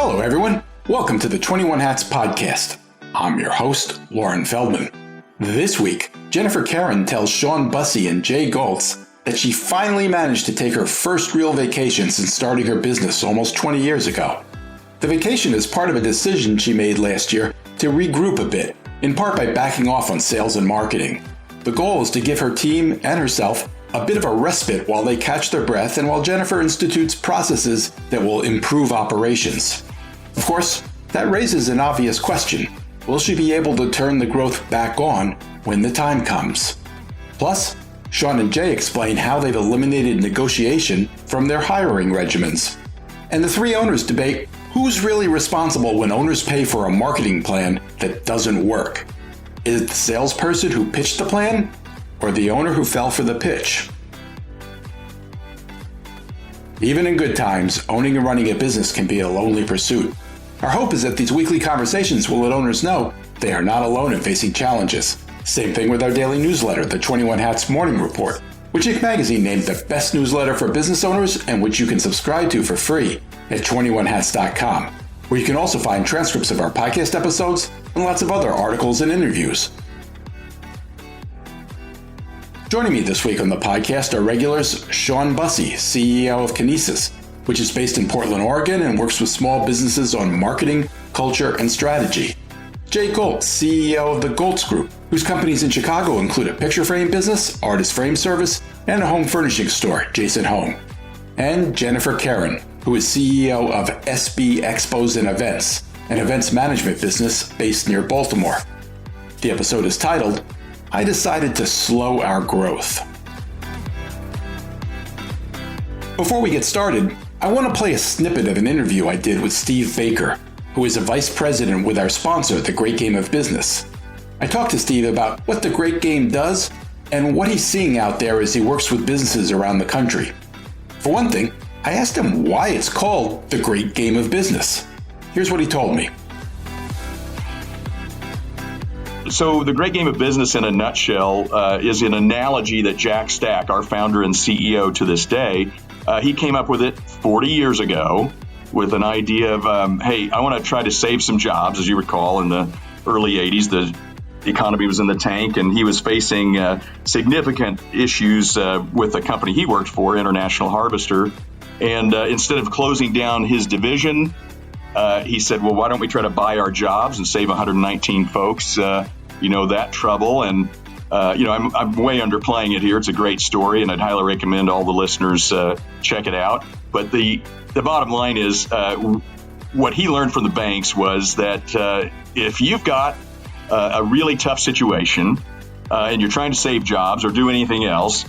Hello, everyone. Welcome to the 21 Hats podcast. I'm your host, Lauren Feldman. This week, Jennifer Kerhin tells Shawn Busse and Jay Goltz that she finally managed to take her first real vacation since starting her business almost 20 years ago. The vacation is part of a decision she made last year to regroup a bit, in part by backing off on sales and marketing. The goal is to give her team and herself a bit of a respite while they catch their breath and while Jennifer institutes processes that will improve operations. Of course, that raises an obvious question. Will she be able to turn the growth back on when the time comes? Plus, Shawn and Jay explain how they've eliminated negotiation from their hiring regimens. And the three owners debate who's really responsible when owners pay for a marketing plan that doesn't work. Is it the salesperson who pitched the plan, or the owner who fell for the pitch? Even in good times, owning and running a business can be a lonely pursuit. Our hope is that these weekly conversations will let owners know they are not alone in facing challenges. Same thing with our daily newsletter, the 21 Hats Morning Report, which Inc. magazine named the best newsletter for business owners and which you can subscribe to for free at 21hats.com, where you can also find transcripts of our podcast episodes and lots of other articles and interviews. Joining me this week on the podcast are regulars Shawn Busse, CEO of Kinesis, which is based in Portland, Oregon, and works with small businesses on marketing, culture, and strategy. Jay Goltz, CEO of the Goltz Group, whose companies in Chicago include a picture frame business, artist frame service, and a home furnishing store, Jason Home. And Jennifer Kerhin, who is CEO of SB Expos and Events, an events management business based near Baltimore. The episode is titled, I Decided to Slow Our Growth. Before we get started, I want to play a snippet of an interview I did with Steve Baker, who is a vice president with our sponsor, The Great Game of Business. I talked to Steve about what The Great Game does and what he's seeing out there as he works with businesses around the country. For one thing, I asked him why it's called The Great Game of Business. Here's what he told me. So the Great Game of Business in a nutshell is an analogy that Jack Stack, our founder and CEO to this day, he came up with it 40 years ago with an idea of, hey, I want to try to save some jobs. As you recall, in the early 80s, the economy was in the tank and he was facing significant issues with the company he worked for, International Harvester. And instead of closing down his division, he said, well, why don't we try to buy our jobs and save 119 folks, that trouble. And, I'm way underplaying it here. It's a great story, and I'd highly recommend all the listeners check it out. But the bottom line is what he learned from the banks was that if you've got a really tough situation and you're trying to save jobs or do anything else,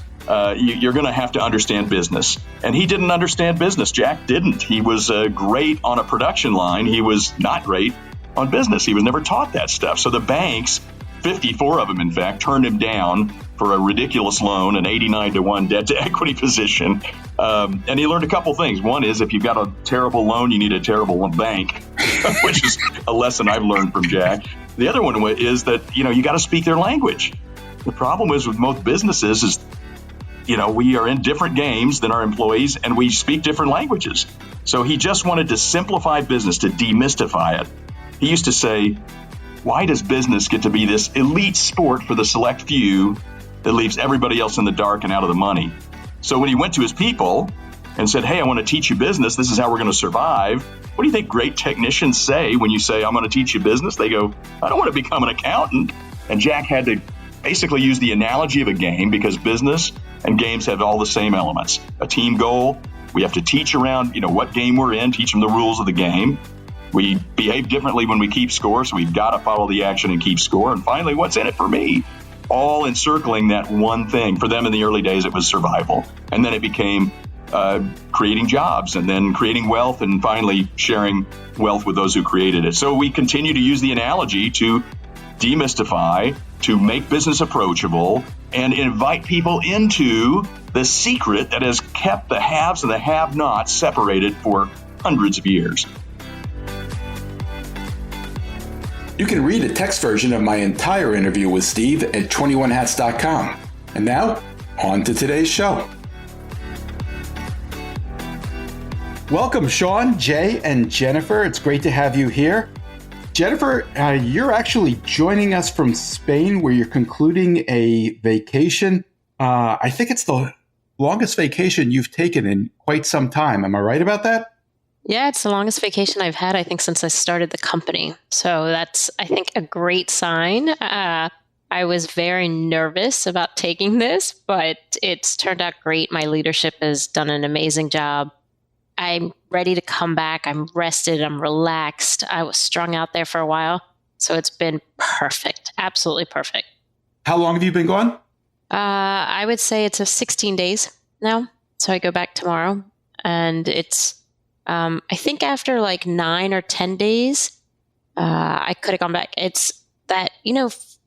you're going to have to understand business. And he didn't understand business. Jack didn't. He was great on a production line. He was not great on business. He was never taught that stuff. So the banks, 54 of them, in fact, turned him down for a ridiculous loan, an 89-to-1 debt-to-equity position. And he learned a couple things. One is if you've got a terrible loan, you need a terrible bank, which is a lesson I've learned from Jack. The other one is that, you got to speak their language. The problem is with most businesses is, we are in different games than our employees and we speak different languages. So he just wanted to simplify business, to demystify it. He used to say, why does business get to be this elite sport for the select few that leaves everybody else in the dark and out of the money? So when he went to his people and said, hey, I want to teach you business, this is how we're going to survive. What do you think great technicians say when you say, I'm going to teach you business? They go, I don't want to become an accountant. And Jack had to basically use the analogy of a game because business and games have all the same elements. A team goal, we have to teach around, what game we're in, teach them the rules of the game. We behave differently when we keep score, so we've got to follow the action and keep score. And finally, what's in it for me? All encircling that one thing. For them in the early days, it was survival. And then it became creating jobs and then creating wealth and finally sharing wealth with those who created it. So we continue to use the analogy to demystify, to make business approachable, and invite people into the secret that has kept the haves and the have-nots separated for hundreds of years. You can read a text version of my entire interview with Steve at 21hats.com. And now, on to today's show. Welcome, Shawn, Jay, and Jennifer. It's great to have you here. Jennifer, you're actually joining us from Spain, where you're concluding a vacation. I think it's the longest vacation you've taken in quite some time. Am I right about that? Yeah, it's the longest vacation I've had, I think, since I started the company. So that's, I think, a great sign. I was very nervous about taking this, but it's turned out great. My leadership has done an amazing job. I'm ready to come back. I'm rested. I'm relaxed. I was strung out there for a while. So it's been perfect. Absolutely perfect. How long have you been gone? I would say it's 16 days now. So I go back tomorrow. And it's, I think after like 9 or 10 days, I could have gone back. It's that,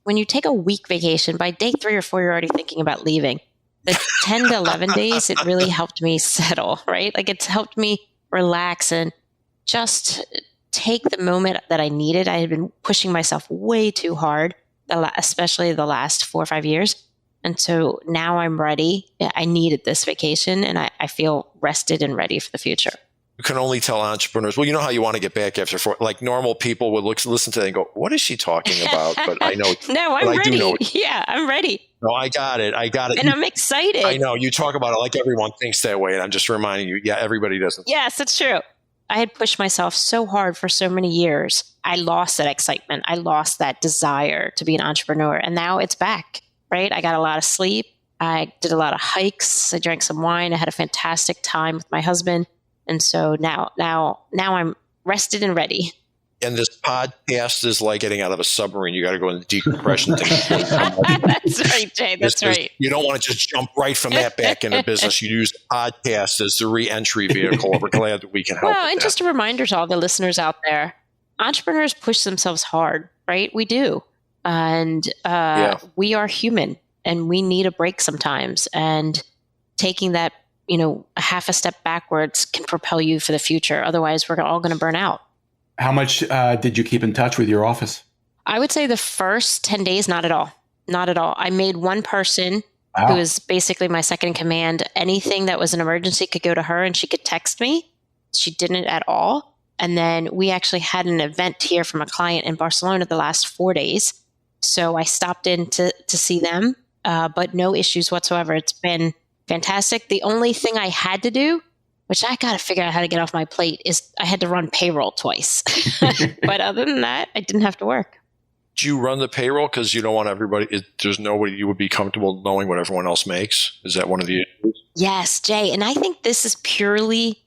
when you take a week vacation, by day 3 or 4, you're already thinking about leaving. The 10 to 11 days, it really helped me settle, right? Like it's helped me relax and just take the moment that I needed. I had been pushing myself way too hard, especially the last 4 or 5 years. And so now I'm ready. I needed this vacation and I feel rested and ready for the future. You can only tell entrepreneurs, well, you know how you want to get back after 4, like normal people would listen to that and go, what is she talking about? But I know. No, I'm ready. Yeah, I'm ready. No, I got it. And I'm excited. I know. You talk about it like everyone thinks that way. And I'm just reminding you, yeah, everybody doesn't. Yes, it's true. I had pushed myself so hard for so many years. I lost that excitement. I lost that desire to be an entrepreneur. And now it's back, right? I got a lot of sleep. I did a lot of hikes. I drank some wine. I had a fantastic time with my husband. And so now I'm rested and ready. And this podcast is like getting out of a submarine. You got to go into decompression. That's right, Jay. That's right. You don't want to just jump right from that back into business. You use podcast as the re-entry vehicle. We're glad that we can help. Well, and just a reminder to all the listeners out there, entrepreneurs push themselves hard, right? We do. And we are human and we need a break sometimes. And taking that, a half a step backwards can propel you for the future. Otherwise, we're all going to burn out. How much did you keep in touch with your office? I would say the first 10 days, not at all. Not at all. I made one person who was basically my second in command. Anything that was an emergency could go to her and she could text me. She didn't at all. And then we actually had an event here from a client in Barcelona the last 4 days. So I stopped in to see them, but no issues whatsoever. It's been fantastic. The only thing I had to do, which I got to figure out how to get off my plate, is I had to run payroll twice. But other than that, I didn't have to work. Do you run the payroll because you don't want everybody, there's nobody you would be comfortable knowing what everyone else makes? Is that one of the issues? Yes, Jay. And I think this is purely,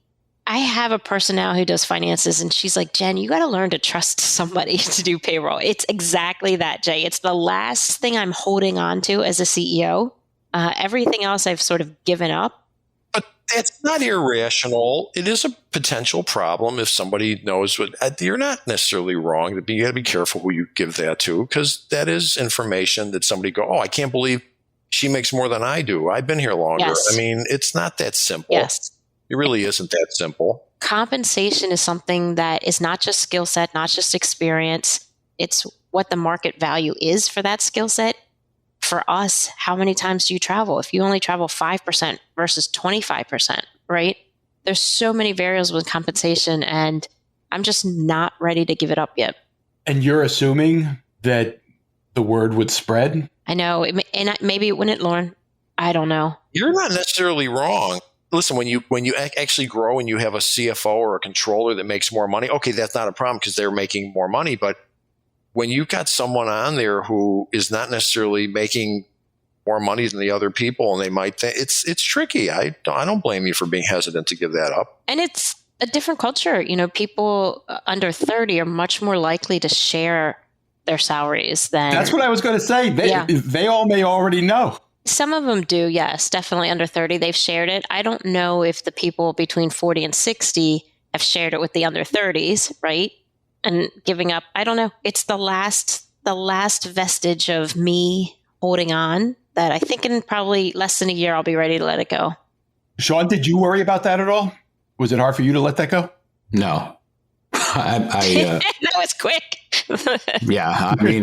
I have a person now who does finances and she's like, Jen, you got to learn to trust somebody to do payroll. It's exactly that, Jay. It's the last thing I'm holding on to as a CEO. Everything else I've sort of given up. But that's not irrational. It is a potential problem if somebody knows what you're not necessarily wrong. You got to be careful who you give that to because that is information that somebody go, oh, I can't believe she makes more than I do. I've been here longer. Yes. I mean, it's not that simple. Yes. It really isn't that simple. Compensation is something that is not just skill set, not just experience. It's what the market value is for that skill set. For us, how many times do you travel? If you only travel 5% versus 25%, right? There's so many variables with compensation and I'm just not ready to give it up yet. And you're assuming that the word would spread? I know. And maybe it wouldn't, Lauren. I don't know. You're not necessarily wrong. Listen, when you actually grow and you have a CFO or a controller that makes more money, okay, that's not a problem because they're making more money. But when you've got someone on there who is not necessarily making more money than the other people, and they might think it's tricky. I don't blame you for being hesitant to give that up. And it's a different culture. People under 30 are much more likely to share their salaries than. That's what I was going to say. They all may already know. Some of them do, yes, definitely under 30. They've shared it. I don't know if the people between 40 and 60 have shared it with the under 30s, right? And giving up, I don't know. It's the last vestige of me holding on that I think in probably less than a year, I'll be ready to let it go. Shawn, did you worry about that at all? Was it hard for you to let that go? No. That was quick. Yeah. I mean,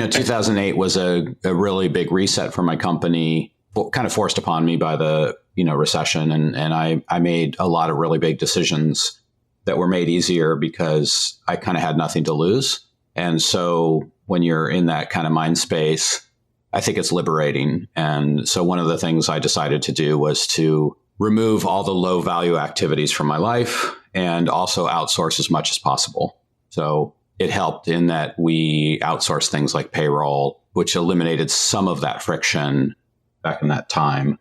2008 was a really big reset for my company, kind of forced upon me by the recession. And I made a lot of really big decisions that were made easier because I kind of had nothing to lose. And so when you're in that kind of mind space, I think it's liberating. And so one of the things I decided to do was to remove all the low value activities from my life and also outsource as much as possible. So it helped in that we outsourced things like payroll, which eliminated some of that friction back in that time.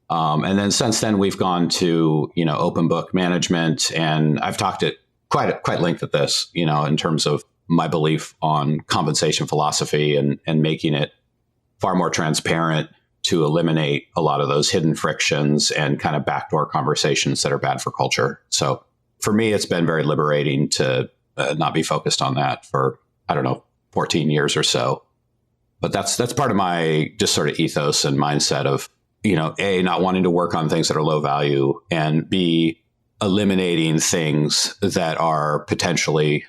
And then since then, we've gone to, open book management. And I've talked at quite length at this, in terms of my belief on compensation philosophy and making it far more transparent to eliminate a lot of those hidden frictions and kind of backdoor conversations that are bad for culture. So for me, it's been very liberating to not be focused on that for, 14 years or so. But that's part of my just sort of ethos and mindset of, A, not wanting to work on things that are low value, and B, eliminating things that are potentially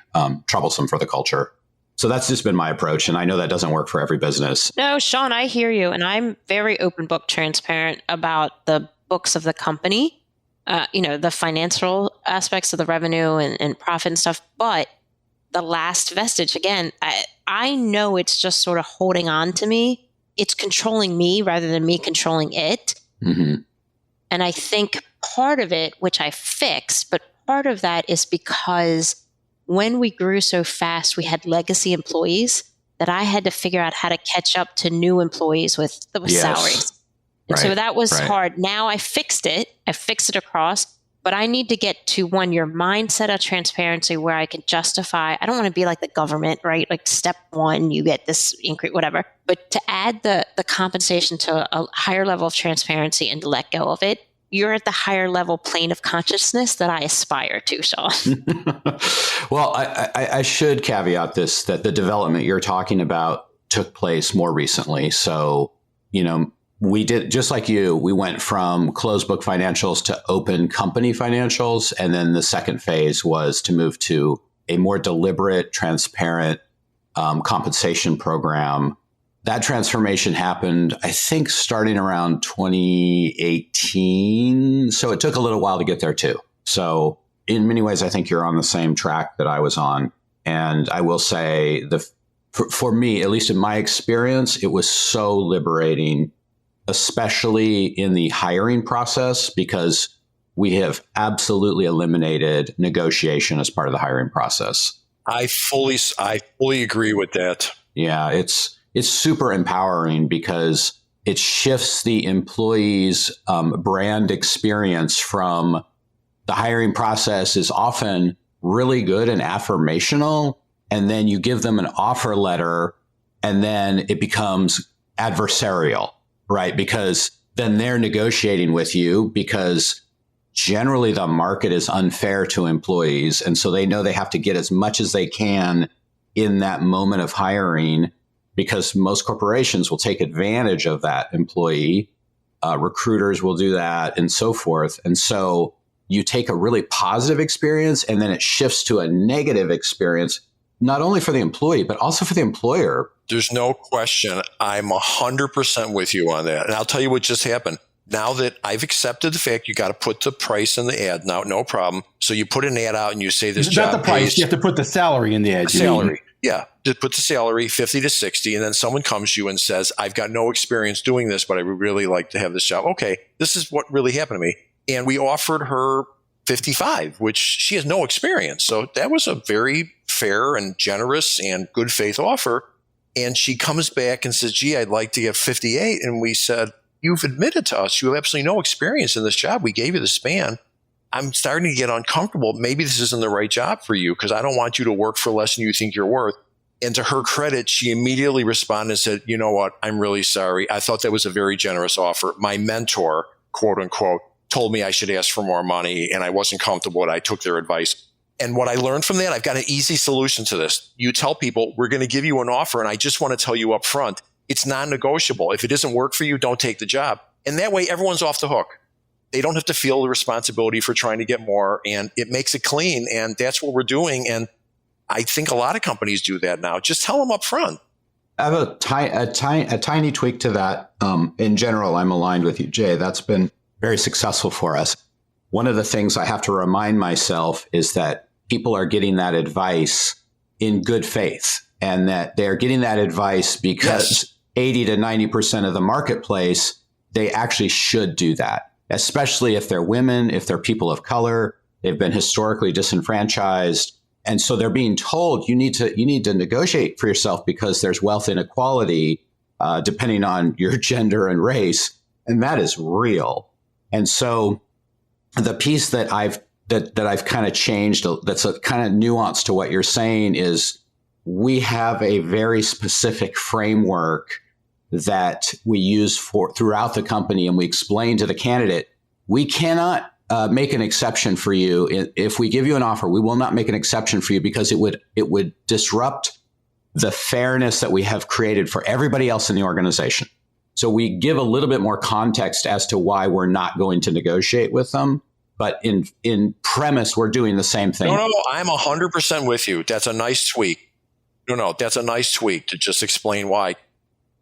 troublesome for the culture. So that's just been my approach. And I know that doesn't work for every business. No, Shawn, I hear you. And I'm very open book transparent about the books of the company, the financial aspects of the revenue and profit and stuff. But the last vestige, again, I know it's just sort of holding on to me. It's controlling me rather than me controlling it. Mm-hmm. And I think part of it, which I fixed, but part of that is because when we grew so fast, we had legacy employees that I had to figure out how to catch up to new employees with salaries. And so that was hard. Now I fixed it. I fixed it across, but I need to get to your mindset of transparency where I can justify. I don't want to be like the government, right? Like step one, you get this increase, whatever. But to add the compensation to a higher level of transparency and to let go of it, you're at the higher level plane of consciousness that I aspire to, Shawn. Well, I should caveat this, that the development you're talking about took place more recently. So, we did, just like you, we went from closed book financials to open company financials. And then the second phase was to move to a more deliberate, transparent compensation program. That transformation happened, I think, starting around 2018. So it took a little while to get there, too. So in many ways, I think you're on the same track that I was on. And I will say, for me, at least in my experience, it was so liberating, especially in the hiring process, because we have absolutely eliminated negotiation as part of the hiring process. I fully agree with that. Yeah, it's super empowering because it shifts the employee's brand experience from the hiring process is often really good and affirmational. And then you give them an offer letter and then it becomes adversarial, right? Because then they're negotiating with you because generally the market is unfair to employees. And so they know they have to get as much as they can in that moment of hiring, because most corporations will take advantage of that employee. Recruiters will do that and so forth. And so you take a really positive experience and then it shifts to a negative experience, not only for the employee, but also for the employer. There's no question. I'm 100% with you on that. And I'll tell you what just happened. Now that I've accepted the fact you got to put the price in the ad, now, no problem. So you put an ad out and you say this job not the price. pays, you have to put the salary in the ad. Salary. Yeah. Just put the salary 50 to 60. And then someone comes to you and says, I've got no experience doing this, but I would really like to have this job. Okay. This is what really happened to me. And we offered her 55, which she has no experience. So that was a very fair and generous and good faith offer. And she comes back and says, gee, I'd like to get 58. And we said, you've admitted to us you have absolutely no experience in this job. We gave you the span. I'm starting to get uncomfortable. Maybe this isn't the right job for you because I don't want you to work for less than you think you're worth. And to her credit, she immediately responded and said, you know what? I'm really sorry. I thought that was a very generous offer. My mentor, quote unquote, told me I should ask for more money and I wasn't comfortable and I took their advice. And what I learned from that, I've got an easy solution to this. You tell people, we're going to give you an offer. And I just want to tell you up front, it's non-negotiable. If it doesn't work for you, don't take the job. And that way, everyone's off the hook. They don't have to feel the responsibility for trying to get more. And it makes it clean. And that's what we're doing. And I think a lot of companies do that now. Just tell them up front. I have a tiny tweak to that. In general, I'm aligned with you, Jay. That's been very successful for us. One of the things I have to remind myself is that people are getting that advice in good faith, and that they're getting that advice because 80 to 90% of the marketplace, they actually should do that, especially if they're women, if they're people of color, they've been historically disenfranchised. And so they're being told you need to negotiate for yourself because there's wealth inequality depending on your gender and race. And that is real. And so the piece that I've kind of changed, that's a kind of nuance to what you're saying, is we have a very specific framework that we use throughout the company. And we explain to the candidate, we cannot make an exception for you. If we give you an offer, we will not make an exception for you because it would disrupt the fairness that we have created for everybody else in the organization. So we give a little bit more context as to why we're not going to negotiate with them. But in premise, we're doing the same thing. No, I'm 100% with you. That's a nice tweak. No, that's a nice tweak to just explain why.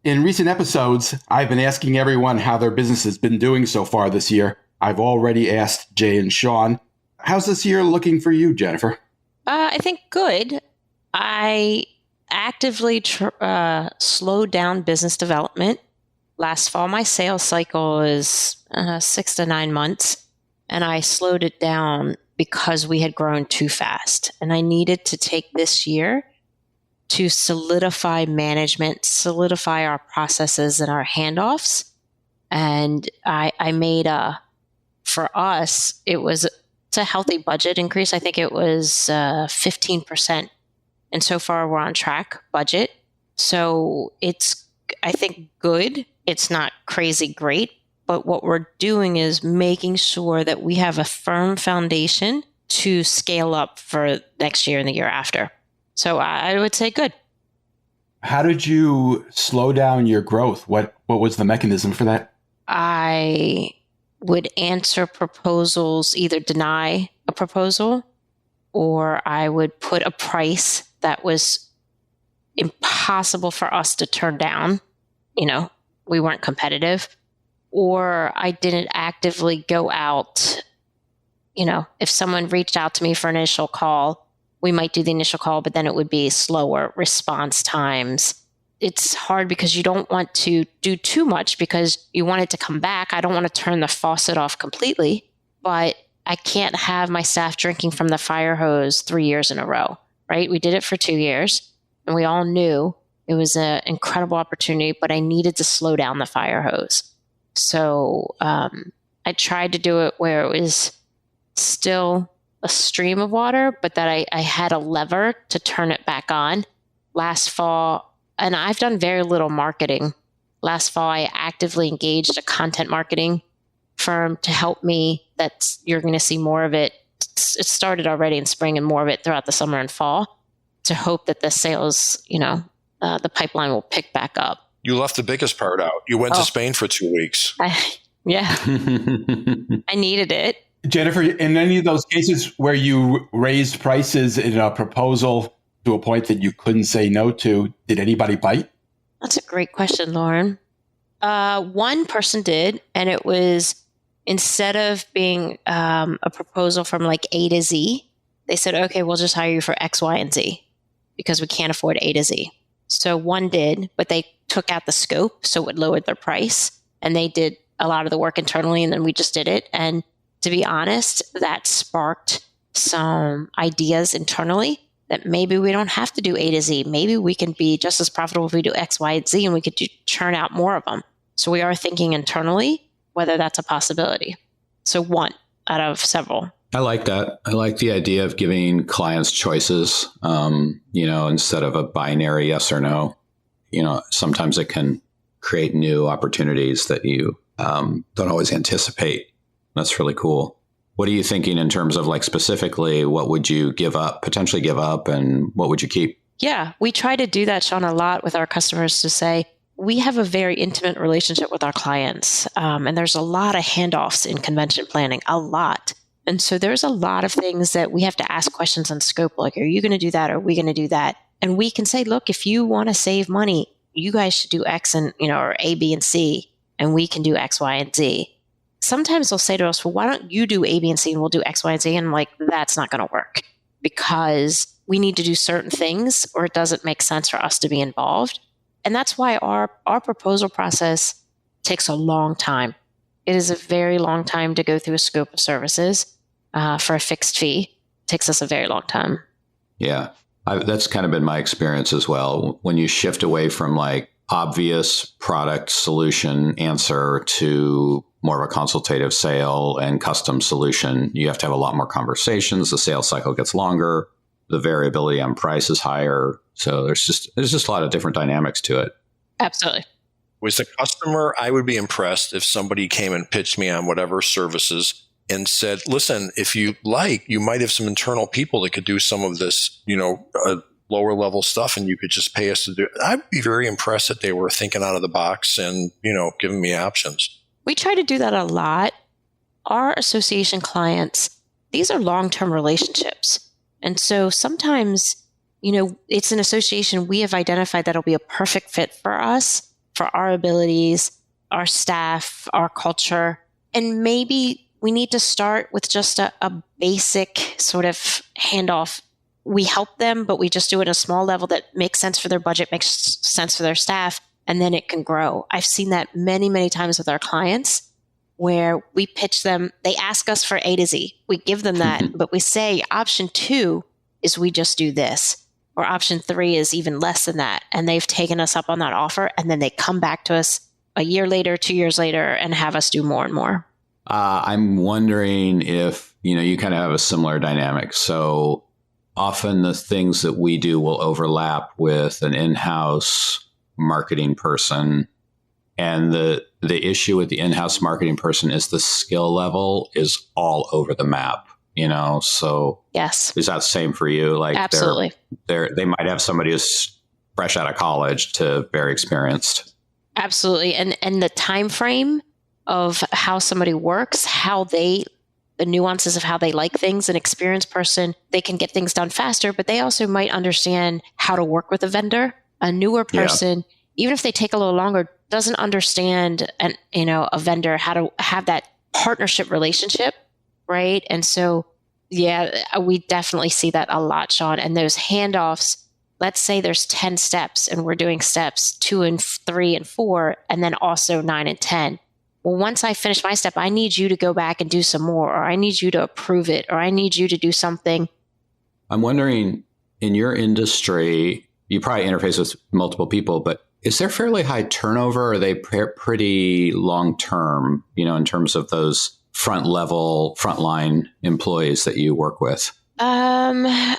In recent episodes, I've been asking everyone how their business has been doing so far this year. I've already asked Jay and Shawn. How's this year looking for you, Jennifer? I think good. I actively slowed down business development. Last fall, my sales cycle is 6 to 9 months, and I slowed it down because we had grown too fast. And I needed to take this year to solidify management, solidify our processes and our handoffs. And I made for us, it's a healthy budget increase. I think it was 15%. And so far we're on track budget. So it's, I think, good. It's not crazy great, but what we're doing is making sure that we have a firm foundation to scale up for next year and the year after. So I would say good. How did you slow down your growth? What was the mechanism for that? I would answer proposals, either deny a proposal, or I would put a price that was impossible for us to turn down. We weren't competitive, or I didn't actively go out. If someone reached out to me for an initial call, we might do the initial call, but then it would be slower response times. It's hard because you don't want to do too much because you want it to come back. I don't want to turn the faucet off completely, but I can't have my staff drinking from the fire hose 3 years in a row, right? We did it for 2 years, and we all knew it was an incredible opportunity, but I needed to slow down the fire hose. So I tried to do it where it was still a stream of water, but that I had a lever to turn it back on. Last fall, and I've done very little marketing. Last fall, I actively engaged a content marketing firm to help me. You're going to see more of it. It started already in spring and more of it throughout the summer and fall, to hope that the sales, the pipeline will pick back up. You left the biggest part out. You went to Spain for 2 weeks. Yeah. I needed it. Jennifer, in any of those cases where you raised prices in a proposal to a point that you couldn't say no to, did anybody bite? That's a great question, Lauren. One person did, and it was, instead of being a proposal from like A to Z, they said, okay, we'll just hire you for X, Y, and Z because we can't afford A to Z. So one did, but they took out the scope, so it lowered their price, and they did a lot of the work internally, and then we just did it. And to be honest, that sparked some ideas internally that maybe we don't have to do A to Z. Maybe we can be just as profitable if we do X, Y, and Z, and we could churn out more of them. So we are thinking internally whether that's a possibility. So one out of several. I like that. I like the idea of giving clients choices, instead of a binary yes or no. Sometimes it can create new opportunities that you don't always anticipate. That's really cool. What are you thinking in terms of, like, specifically, what would you potentially give up, and what would you keep? Yeah, we try to do that, Shawn, a lot with our customers, to say we have a very intimate relationship with our clients. And there's a lot of handoffs in convention planning, a lot. And so there's a lot of things that we have to ask questions on scope, like, are you going to do that? Are we going to do that? And we can say, look, if you want to save money, you guys should do X and, or A, B, and C, and we can do X, Y, and Z. sometimes they'll say to us, well, why don't you do A, B, and C and we'll do X, Y, and Z? And I'm like, that's not going to work because we need to do certain things or it doesn't make sense for us to be involved. And that's why our proposal process takes a long time. It is a very long time to go through a scope of services for a fixed fee. It takes us a very long time. Yeah, that's kind of been my experience as well. When you shift away from like obvious product solution answer to more of a consultative sale and custom solution, you have to have a lot more conversations. The sales cycle gets longer. The variability on price is higher. So there's just a lot of different dynamics to it. Absolutely. With the customer, I would be impressed if somebody came and pitched me on whatever services and said, listen, if you like, you might have some internal people that could do some of this, lower level stuff and you could just pay us to do it. I'd be very impressed that they were thinking out of the box and, giving me options. We try to do that a lot. Our association clients, these are long-term relationships. And so sometimes, it's an association we have identified that'll be a perfect fit for us, for our abilities, our staff, our culture. And maybe we need to start with just a basic sort of handoff. We help them, but we just do it at a small level that makes sense for their budget, makes sense for their staff, and then it can grow. I've seen that many, many times with our clients where we pitch them, they ask us for A to Z. We give them that, but we say option 2 is we just do this, or option 3 is even less than that. And they've taken us up on that offer, and then they come back to us a year later, 2 years later, and have us do more and more. I'm wondering if, you kind of have a similar dynamic. So often the things that we do will overlap with an in-house marketing person. And the issue with the in-house marketing person is the skill level is all over the map, So yes, is that the same for you? Like absolutely. They might have somebody who's fresh out of college to very experienced. Absolutely. And the time frame of how somebody works, the nuances of how they like things, an experienced person, they can get things done faster, but they also might understand how to work with a vendor. A newer person, even if they take a little longer, doesn't understand a vendor, how to have that partnership relationship, right? And so, we definitely see that a lot, Shawn. And those handoffs, let's say there's 10 steps and we're doing steps 2 and 3 and 4, and then also 9 and 10. Well, once I finish my step, I need you to go back and do some more, or I need you to approve it, or I need you to do something. I'm wondering, in your industry, you probably interface with multiple people, but is there fairly high turnover? Or are they pretty long-term, in terms of those frontline employees that you work with? I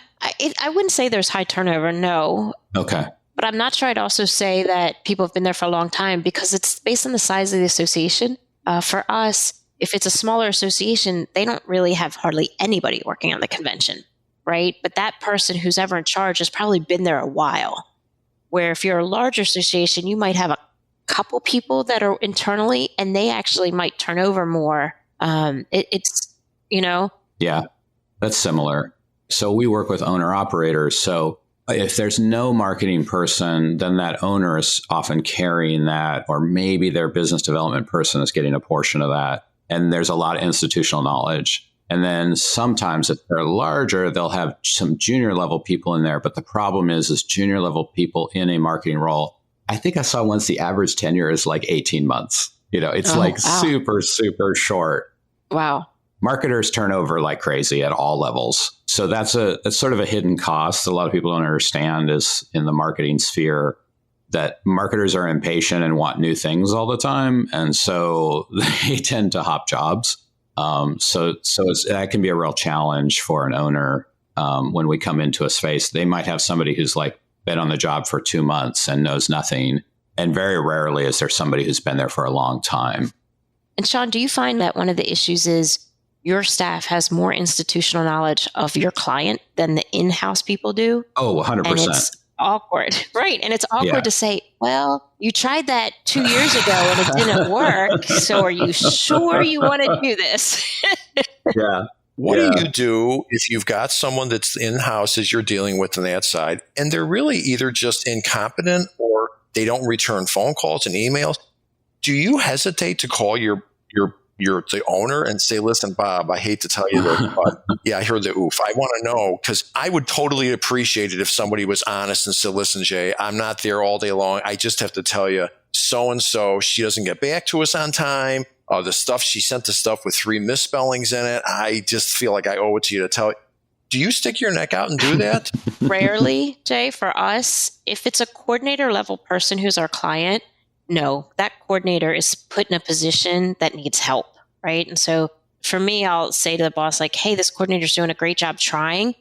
wouldn't say there's high turnover, no. Okay. But I'm not sure I'd also say that people have been there for a long time because it's based on the size of the association. For us, if it's a smaller association, they don't really have hardly anybody working on the convention, right? But that person who's ever in charge has probably been there a while. Where if you're a larger association, you might have a couple people that are internally, and they actually might turn over more. Yeah, that's similar. So we work with owner operators. So if there's no marketing person, then that owner is often carrying that, or maybe their business development person is getting a portion of that. And there's a lot of institutional knowledge. And then sometimes if they're larger, they'll have some junior level people in there. But the problem is junior level people in a marketing role. I think I saw once the average tenure is like 18 months. It's super, super short. Wow. Marketers turn over like crazy at all levels. So that's sort of a hidden cost a lot of people don't understand is in the marketing sphere that marketers are impatient and want new things all the time. And so they tend to hop jobs. So that can be a real challenge for an owner when we come into a space. They might have somebody who's like been on the job for 2 months and knows nothing. And very rarely is there somebody who's been there for a long time. And Shawn, do you find that one of the issues is your staff has more institutional knowledge of your client than the in-house people do? Oh, 100%. And it's awkward, right? And it's awkward to say, well, you tried that 2 years ago and it didn't work. So are you sure you want to do this? Yeah. What do you do if you've got someone that's in-house as you're dealing with on that side, and they're really either just incompetent or they don't return phone calls and emails? Do you hesitate to call your the owner and say, listen, Bob, I hate to tell you this, but yeah, I heard the oof. I want to know, because I would totally appreciate it if somebody was honest and said, listen, Jay, I'm not there all day long. I just have to tell you, so-and-so, she doesn't get back to us on time. She sent the stuff with 3 misspellings in it. I just feel like I owe it to you to tell. Do you stick your neck out and do that? Rarely, Jay, for us. If it's a coordinator level person who's our client, no, that coordinator is put in a position that needs help, right? And so for me, I'll say to the boss, like, hey, this coordinator's doing a great job trying.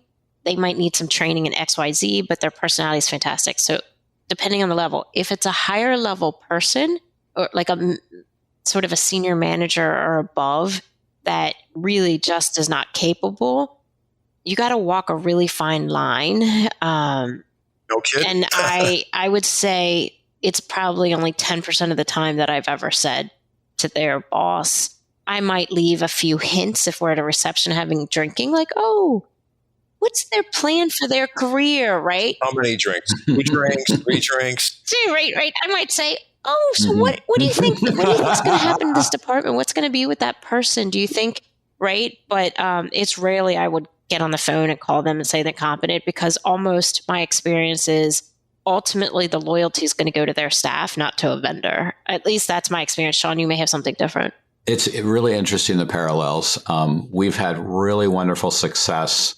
They might need some training in XYZ, but their personality is fantastic. So depending on the level, if it's a higher level person or like a sort of a senior manager or above that really just is not capable, you got to walk a really fine line. No kidding. And I would say it's probably only 10% of the time that I've ever said to their boss, I might leave a few hints if we're at a reception having drinking, like, oh, what's their plan for their career, right? How many drinks? 2 drinks, 3 drinks. Right. I might say, oh, so what do you think? What do you think's going to happen in this department? What's going to be with that person? Do you think, right? But it's rarely I would get on the phone and call them and say they're competent, because almost my experience is ultimately the loyalty is going to go to their staff, not to a vendor. At least that's my experience. Shawn, you may have something different. It's really interesting, the parallels. We've had really wonderful success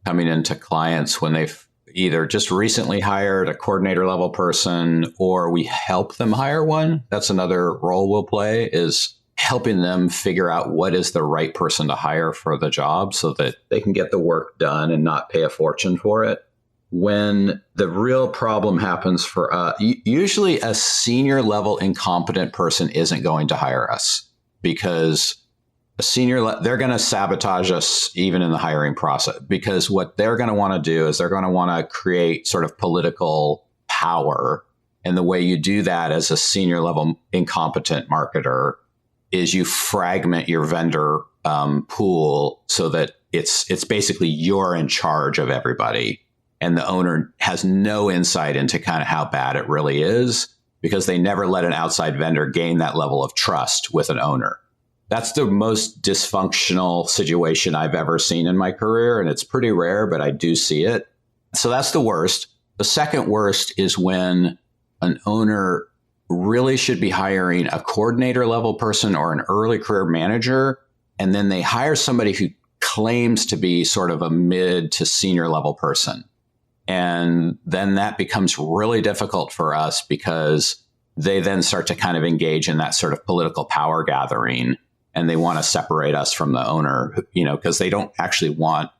coming into clients when they've either just recently hired a coordinator level person or we help them hire one. That's another role we'll play, is helping them figure out what is the right person to hire for the job so that they can get the work done and not pay a fortune for it. When the real problem happens for us, usually a senior level incompetent person isn't going to hire us, because they're going to sabotage us even in the hiring process, because what they're going to want to do is they're going to want to create sort of political power. And the way you do that as a senior level incompetent marketer is you fragment your vendor pool so that it's basically you're in charge of everybody. And the owner has no insight into kind of how bad it really is, because they never let an outside vendor gain that level of trust with an owner. That's the most dysfunctional situation I've ever seen in my career. And it's pretty rare, but I do see it. So that's the worst. The second worst is when an owner really should be hiring a coordinator level person or an early career manager, and then they hire somebody who claims to be sort of a mid to senior level person. And then that becomes really difficult for us, because they then start to kind of engage in that sort of political power gathering. And they want to separate us from the owner, because they don't want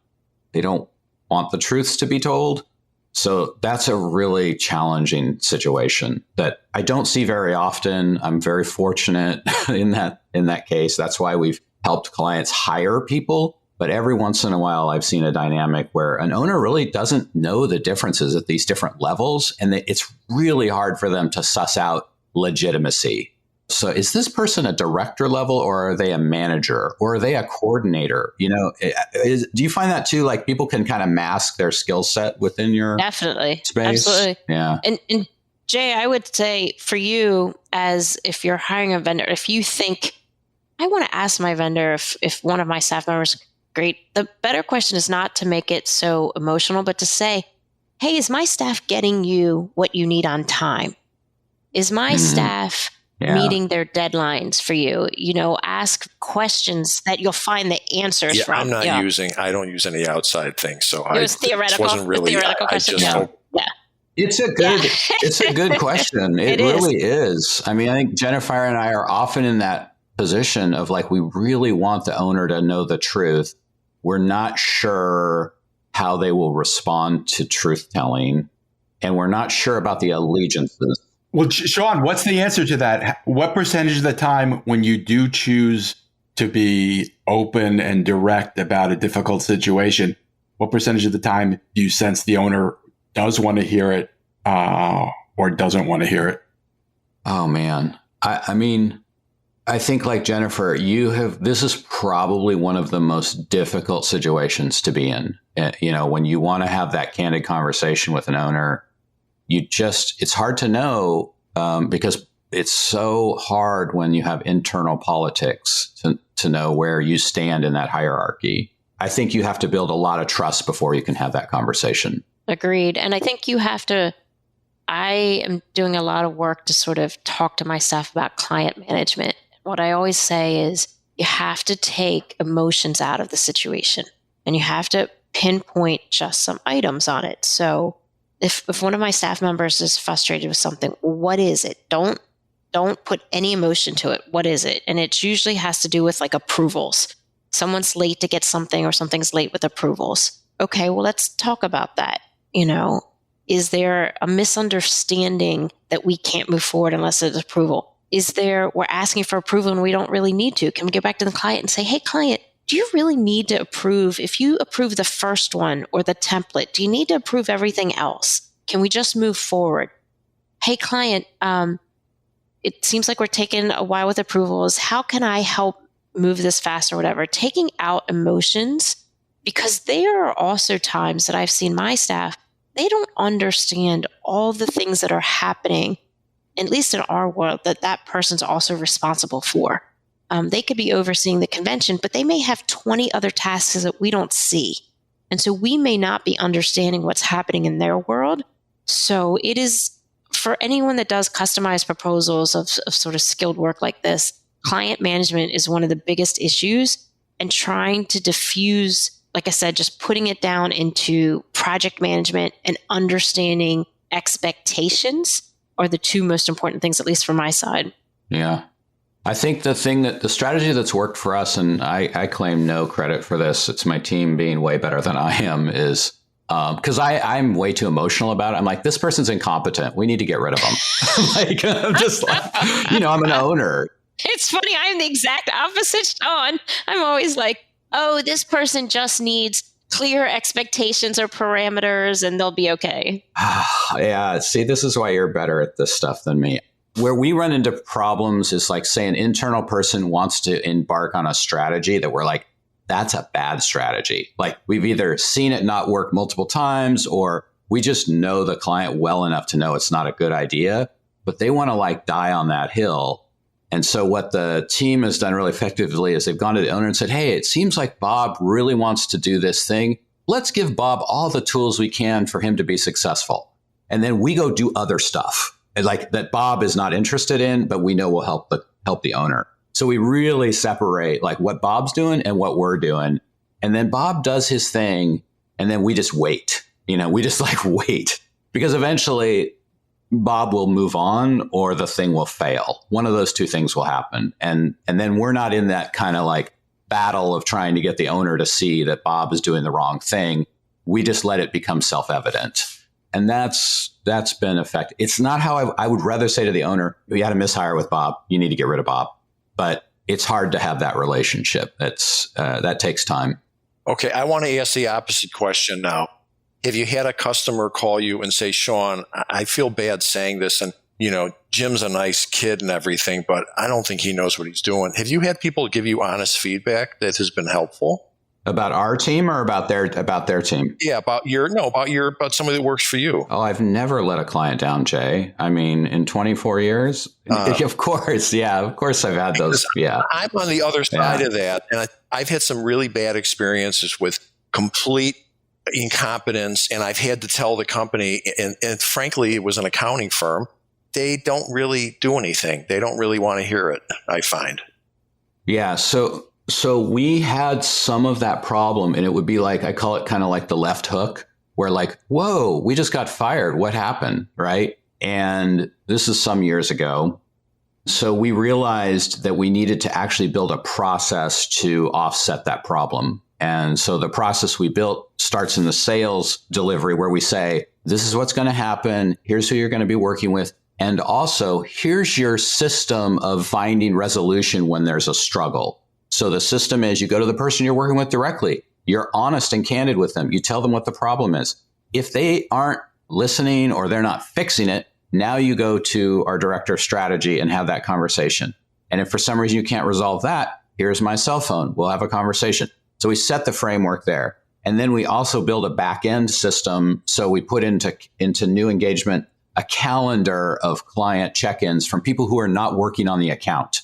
the truths to be told. So that's a really challenging situation that I don't see very often. I'm very fortunate in that case. That's why we've helped clients hire people. But every once in a while, I've seen a dynamic where an owner really doesn't know the differences at these different levels. And it's really hard for them to suss out legitimacy. So is this person a director level, or are they a manager, or are they a coordinator? Do you find that too? Like, people can kind of mask their skill set within your Definitely. space? Absolutely. Yeah. And Jay, I would say for you, as if you're hiring a vendor, if you think, I want to ask my vendor if one of my staff members, great. The better question is not to make it so emotional, but to say, hey, is my staff getting you what you need on time? Is my staff meeting their deadlines for you? Ask questions that you'll find the answers from. I don't use any outside things. So it was theoretical. Wasn't really, theoretical question. It's a good question. It really is. I mean, I think Jennifer and I are often in that position of, like, we really want the owner to know the truth. We're not sure how they will respond to truth telling, and we're not sure about the allegiances. Well, Shawn, what's the answer to that? What percentage of the time, when you do choose to be open and direct about a difficult situation, what percentage of the time do you sense the owner does want to hear it or doesn't want to hear it? Oh, man. I mean, I think, like Jennifer, this is probably one of the most difficult situations to be in. When you want to have that candid conversation with an owner, it's hard to know, because it's so hard when you have internal politics to know where you stand in that hierarchy. I think you have to build a lot of trust before you can have that conversation. Agreed. And I think I am doing a lot of work to sort of talk to my staff about client management. What I always say is you have to take emotions out of the situation and you have to pinpoint just some items on it. So if one of my staff members is frustrated with something, what is it? Don't put any emotion to it. What is it? And it usually has to do with like approvals. Someone's late to get something or something's late with approvals. Okay, well, let's talk about that. Is there a misunderstanding that we can't move forward unless there's approval? We're asking for approval and we don't really need to? Can we get back to the client and say, hey, client, do you really need to approve? If you approve the first one or the template, do you need to approve everything else? Can we just move forward? Hey, client, it seems like we're taking a while with approvals. How can I help move this fast or whatever? Taking out emotions, because there are also times that I've seen my staff, they don't understand all the things that are happening, at least in our world, that person's also responsible for. They could be overseeing the convention, but they may have 20 other tasks that we don't see. And so we may not be understanding what's happening in their world. So it is, for anyone that does customized proposals of sort of skilled work like this, client management is one of the biggest issues, and trying to diffuse, like I said, just putting it down into project management and understanding expectations are the two most important things, at least from my side. Yeah. I think the strategy that's worked for us, and I claim no credit for this, it's my team being way better than I am, is because I'm way too emotional about it. I'm like, this person's incompetent. We need to get rid of them. I'm just like, I'm an owner. It's funny. I'm the exact opposite, Shawn. I'm always like, oh, this person just needs clear expectations or parameters and they'll be okay. Yeah. See, this is why you're better at this stuff than me. Where we run into problems is like, say, an internal person wants to embark on a strategy that we're like, that's a bad strategy. Like, we've either seen it not work multiple times, or we just know the client well enough to know it's not a good idea, but they want to like die on that hill. And so what the team has done really effectively is they've gone to the owner and said, hey, it seems like Bob really wants to do this thing. Let's give Bob all the tools we can for him to be successful. And then we go do other stuff like that Bob is not interested in, but we know will help the owner. So we really separate like what Bob's doing and what we're doing. And then Bob does his thing. And then we just wait, we just like wait, because eventually Bob will move on or the thing will fail. One of those two things will happen. And then we're not in that kind of like battle of trying to get the owner to see that Bob is doing the wrong thing. We just let it become self-evident. And that's been effective. It's not how I would rather say to the owner, we had a mishire with Bob. You need to get rid of Bob. But it's hard to have that relationship. That takes time. Okay. I want to ask the opposite question now. Have you had a customer call you and say, Shawn, I feel bad saying this, and, Jim's a nice kid and everything, but I don't think he knows what he's doing. Have you had people give you honest feedback that has been helpful? About our team or about their team? Yeah, about somebody that works for you. Oh, I've never let a client down, Jay. I mean, in 24 years, of course. Yeah, of course I've had those. Yeah. I'm on the other side of that. And I've had some really bad experiences with complete incompetence. And I've had to tell the company, and frankly, it was an accounting firm. They don't really do anything. They don't really want to hear it, I find. Yeah. So we had some of that problem, and it would be like, I call it kind of like the left hook, where like, whoa, we just got fired. What happened? Right. And this is some years ago. So we realized that we needed to actually build a process to offset that problem. And so the process we built starts in the sales delivery, where we say, this is what's going to happen. Here's who you're going to be working with. And also, here's your system of finding resolution when there's a struggle. So the system is, you go to the person you're working with directly. You're honest and candid with them. You tell them what the problem is. If they aren't listening or they're not fixing it, now you go to our director of strategy and have that conversation. And if for some reason you can't resolve that, here's my cell phone. We'll have a conversation. So we set the framework there. And then we also build a back end system. So we put into new engagement a calendar of client check-ins from people who are not working on the account.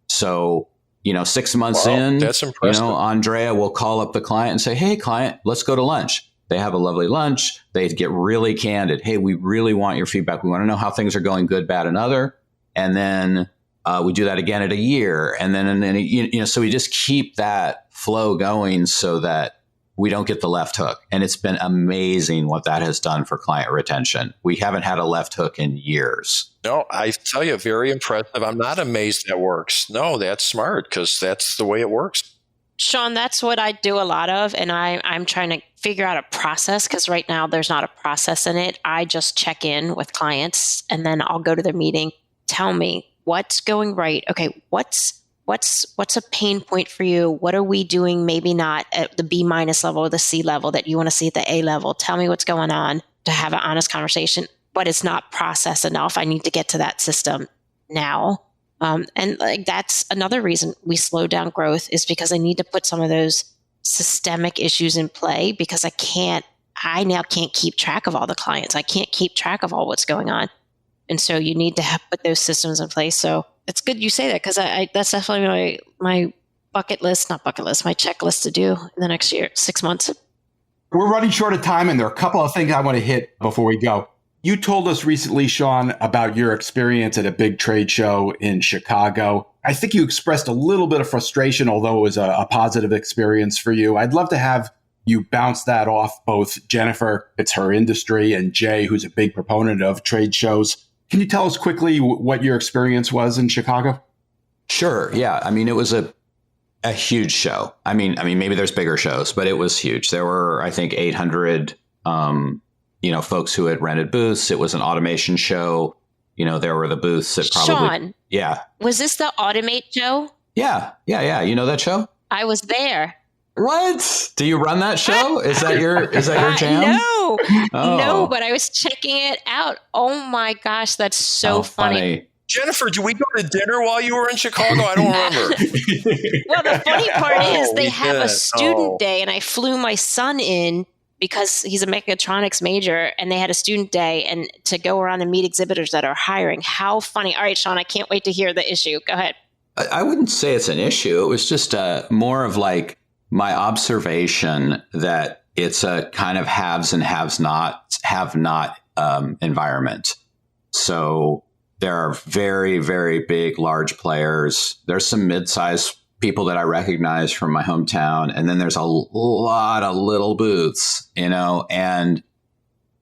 So, 6 months in, that's impressive. Andrea will call up the client and say, "Hey, client, let's go to lunch." They have a lovely lunch. They get really candid. "Hey, we really want your feedback. We want to know how things are going, good, bad, and other." And then we do that again at a year. And then, so we just keep that flow going so that we don't get the left hook. And it's been amazing what that has done for client retention. We haven't had a left hook in years. No, I tell you, very impressive. I'm not amazed that works. No, that's smart because that's the way it works. Shawn, that's what I do a lot of. And I'm trying to figure out a process because right now there's not a process in it. I just check in with clients and then I'll go to their meeting. Tell me what's going right. Okay, what's a pain point for you? What are we doing maybe not at the B- level or the C level that you want to see at the A level? Tell me what's going on to have an honest conversation, but it's not processed enough. I need to get to that system now. And that's another reason we slow down growth is because I need to put some of those systemic issues in play because I now can't keep track of all the clients. I can't keep track of all what's going on. And so you need to put those systems in place. So it's good you say that because that's definitely my my checklist to do in the next 6 months. We're running short of time, and there are a couple of things I want to hit before we go. You told us recently, Shawn, about your experience at a big trade show in Chicago. I think you expressed a little bit of frustration, although it was a positive experience for you. I'd love to have you bounce that off both Jennifer, it's her industry, and Jay, who's a big proponent of trade shows. Can you tell us quickly what your experience was in Chicago? Sure. Yeah. I mean, it was a huge show. I mean, maybe there's bigger shows, but it was huge. There were, I think, 800, folks who had rented booths. It was an automation show. There were the booths that probably. Shawn. Yeah. Was this the Automate show? Yeah. You know that show? I was there. What? Do you run that show? Is that your jam? No. Oh. No, but I was checking it out. Oh my gosh, that's so funny. Jennifer, did we go to dinner while you were in Chicago? I don't remember. Well, the funny part is they have a student day, and I flew my son in because he's a mechatronics major, and they had a student day and to go around and meet exhibitors that are hiring. How funny. All right, Shawn, I can't wait to hear the issue. Go ahead. I wouldn't say it's an issue. It was just more of like my observation that it's a kind of haves and have not environment. So there are very, very big, large players. There's some mid-sized people that I recognize from my hometown. And then there's a lot of little booths, and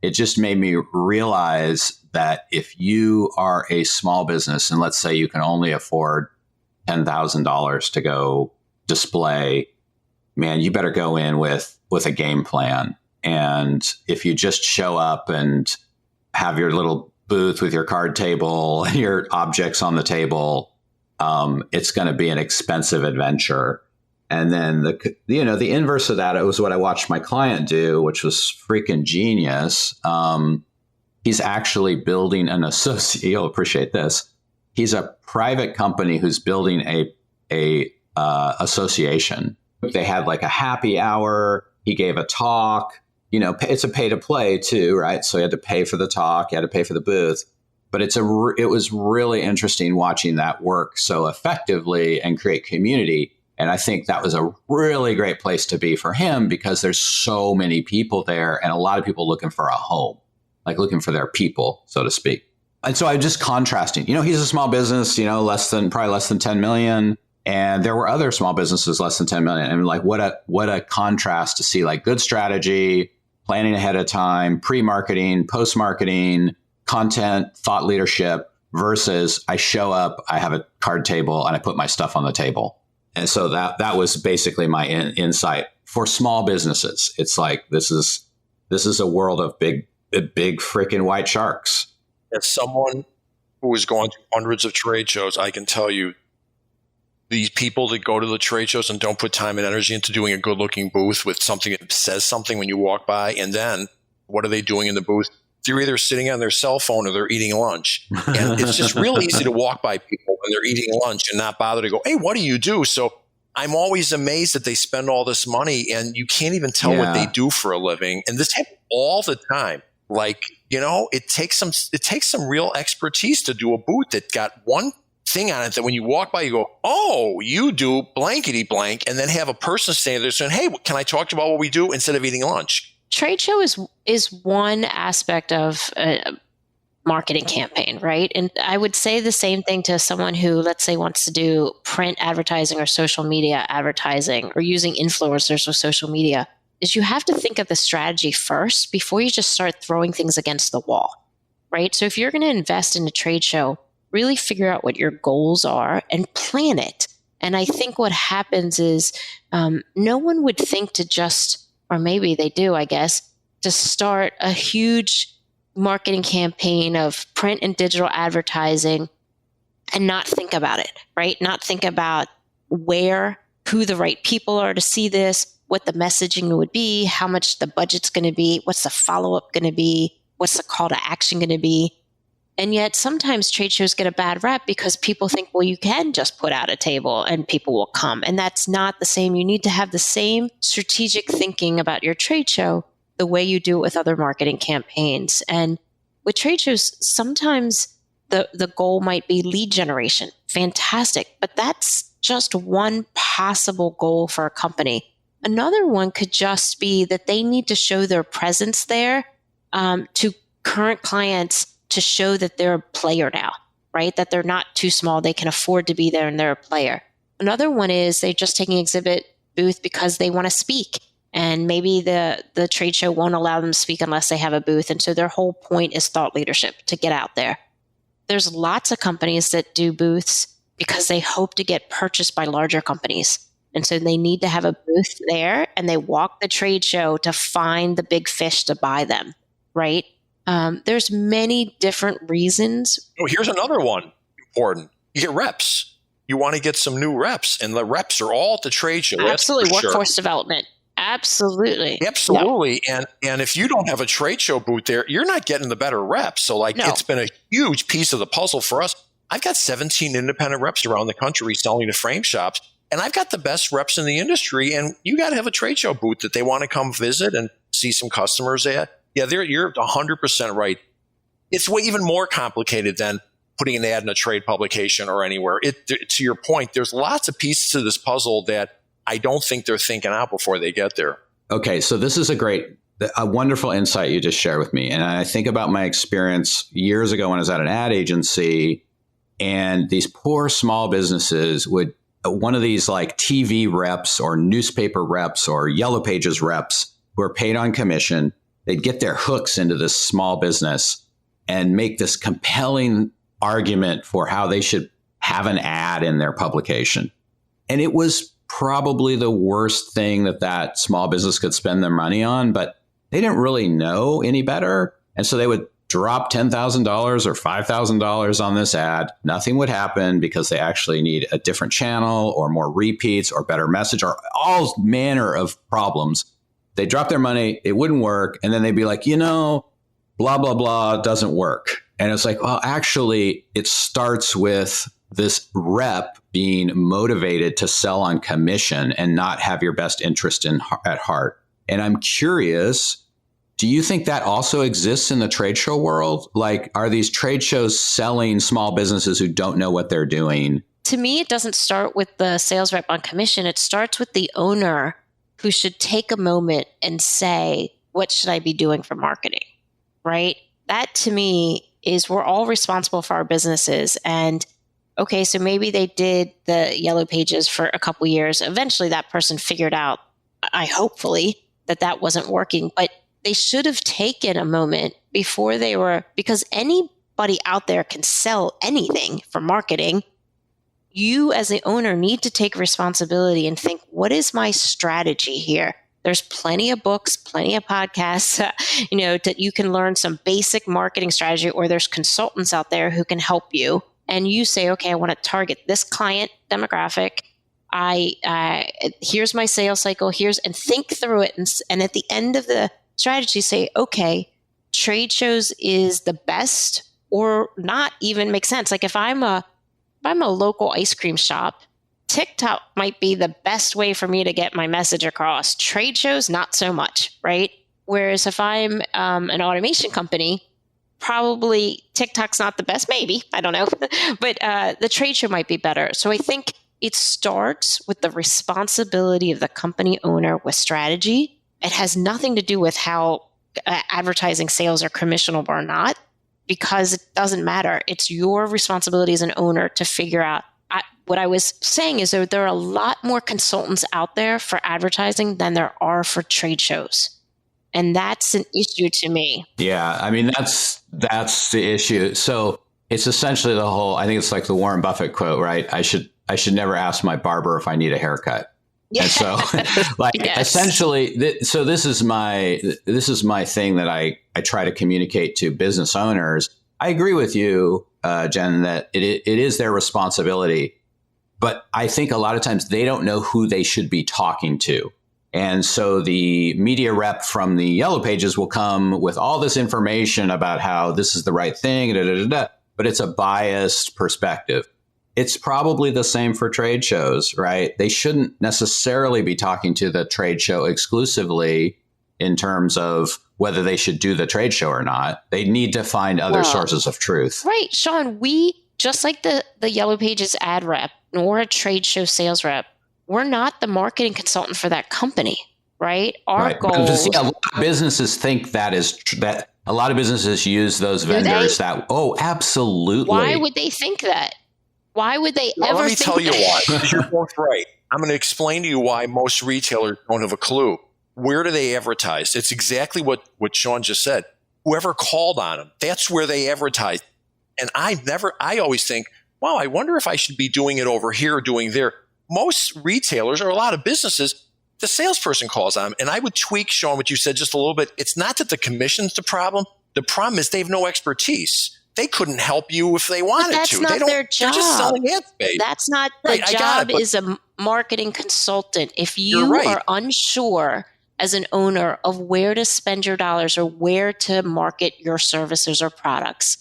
it just made me realize that if you are a small business and let's say you can only afford $10,000 to go display, man, you better go in with a game plan. And if you just show up and have your little booth with your card table and your objects on the table, it's going to be an expensive adventure. And then the inverse of that, it was what I watched my client do, which was freaking genius. He's actually building an associate. You'll appreciate this. He's a private company who's building a association. They had like a happy hour. He gave a talk. It's a pay to play too, right? So he had to pay for the talk. He had to pay for the booth. But it was really interesting watching that work so effectively and create community. And I think that was a really great place to be for him because there's so many people there and a lot of people looking for a home, like looking for their people, so to speak. And so I'm just contrasting, he's a small business, probably less than 10 million. And there were other small businesses less than 10 million. And like, what a contrast to see like good strategy, planning ahead of time, pre-marketing, post-marketing, content, thought leadership versus I show up, I have a card table and I put my stuff on the table. And so that was basically my insight for small businesses. It's like, this is a world of big freaking white sharks. As someone who has gone to hundreds of trade shows, I can tell you these people that go to the trade shows and don't put time and energy into doing a good looking booth with something that says something when you walk by. And then what are they doing in the booth? They're either sitting on their cell phone or they're eating lunch. And it's just really easy to walk by people when they're eating lunch and not bother to go, hey, what do you do? So I'm always amazed that they spend all this money and you can't even tell what they do for a living. And this happens all the time. Like, it takes some real expertise to do a booth that got one thing on it that when you walk by, you go, oh, you do blankety blank, and then have a person standing there saying, hey, can I talk to you about what we do instead of eating lunch? Trade show is one aspect of a marketing campaign, right? And I would say the same thing to someone who, let's say, wants to do print advertising or social media advertising or using influencers or social media, is you have to think of the strategy first before you just start throwing things against the wall, right? So if you're going to invest in a trade show, really figure out what your goals are and plan it. And I think what happens is no one would think to just, or maybe they do, I guess, to start a huge marketing campaign of print and digital advertising and not think about it, right? Not think about who the right people are to see this, what the messaging would be, how much the budget's going to be, what's the follow-up going to be, what's the call to action going to be. And yet sometimes trade shows get a bad rep because people think, well, you can just put out a table and people will come. And that's not the same. You need to have the same strategic thinking about your trade show the way you do it with other marketing campaigns. And with trade shows, sometimes the goal might be lead generation. Fantastic. But that's just one possible goal for a company. Another one could just be that they need to show their presence there to current clients to show that they're a player now, right? That they're not too small. They can afford to be there and they're a player. Another one is they're just taking exhibit booth because they want to speak. And maybe the trade show won't allow them to speak unless they have a booth. And so their whole point is thought leadership, to get out there. There's lots of companies that do booths because they hope to get purchased by larger companies. And so they need to have a booth there and they walk the trade show to find the big fish to buy them, right? There's many different reasons. Oh, here's another one important. You get reps. You want to get some new reps, and the reps are all at the trade show. Absolutely. That's for Workforce sure. development. Absolutely. Yep. And if you don't have a trade show booth there, you're not getting the better reps. So it's been a huge piece of the puzzle for us. I've got 17 independent reps around the country selling to frame shops, and I've got the best reps in the industry. And you got to have a trade show booth that they want to come visit and see some customers at. Yeah, you're 100% right. It's way even more complicated than putting an ad in a trade publication or anywhere. To your point, there's lots of pieces to this puzzle that I don't think they're thinking out before they get there. Okay, so this is a wonderful insight you just shared with me. And I think about my experience years ago when I was at an ad agency, and these poor small businesses would, one of these like TV reps or newspaper reps or Yellow Pages reps who are paid on commission, they'd get their hooks into this small business and make this compelling argument for how they should have an ad in their publication. And it was probably the worst thing that small business could spend their money on, but they didn't really know any better. And so they would drop $10,000 or $5,000 on this ad. Nothing would happen because they actually need a different channel or more repeats or better message or all manner of problems. They drop their money, it wouldn't work. And then they'd be like, blah, blah, blah doesn't work. And it's like, well, actually, it starts with this rep being motivated to sell on commission and not have your best interest at heart. And I'm curious, do you think that also exists in the trade show world? Like, are these trade shows selling small businesses who don't know what they're doing? To me, it doesn't start with the sales rep on commission. It starts with the owner who should take a moment and say, what should I be doing for marketing, right? That to me is we're all responsible for our businesses. And okay, so maybe they did the Yellow Pages for a couple years. Eventually that person figured out, hopefully, that wasn't working. But they should have taken a moment before because anybody out there can sell anything for marketing. You as the owner need to take responsibility and think, what is my strategy here? There's plenty of books, plenty of podcasts, that you can learn some basic marketing strategy, or there's consultants out there who can help you. And you say, okay, I want to target this client demographic. Here's my sales cycle. And think through it. And at the end of the strategy, say, okay, trade shows is the best or not even make sense. Like if I'm a local ice cream shop, TikTok might be the best way for me to get my message across. Trade shows, not so much, right? Whereas if I'm an automation company, probably TikTok's not the best, maybe, I don't know, but the trade show might be better. So I think it starts with the responsibility of the company owner with strategy. It has nothing to do with how advertising sales are commissionable or not, because it doesn't matter. It's your responsibility as an owner to figure out. What I was saying is there are a lot more consultants out there for advertising than there are for trade shows. And that's an issue to me. Yeah, I mean, that's the issue. So it's essentially the whole, I think it's like the Warren Buffett quote, right? I should never ask my barber if I need a haircut. Yeah. And so like essentially, so this is my thing that I try to communicate to business owners. I agree with you, Jen, that it is their responsibility. But I think a lot of times they don't know who they should be talking to. And so the media rep from the Yellow Pages will come with all this information about how this is the right thing, but it's a biased perspective. It's probably the same for trade shows, right? They shouldn't necessarily be talking to the trade show exclusively in terms of whether they should do the trade show or not. They need to find other sources of truth. Right, Shawn, we, just like the Yellow Pages ad rep or a trade show sales rep, we're not the marketing consultant for that company, right? Our goal. See, a lot of businesses think that is that. A lot of businesses use those vendors that. Oh, absolutely. Why would they think that? Why would they ever? Let me think tell you that? why. You're both right. I'm going to explain to you why most retailers don't have a clue. Where do they advertise? It's exactly what Shawn just said. Whoever called on them, that's where they advertise. And I always think, wow, I wonder if I should be doing it over here or doing there. Most retailers or a lot of businesses, the salesperson calls on them. And I would tweak, Shawn, what you said just a little bit. It's not that the commission's the problem. The problem is they have no expertise. They couldn't help you if they wanted that's to. Not they don't, their job. They're just selling ad space. That's not the job. Is a marketing consultant. If you are unsure as an owner of where to spend your dollars or where to market your services or products,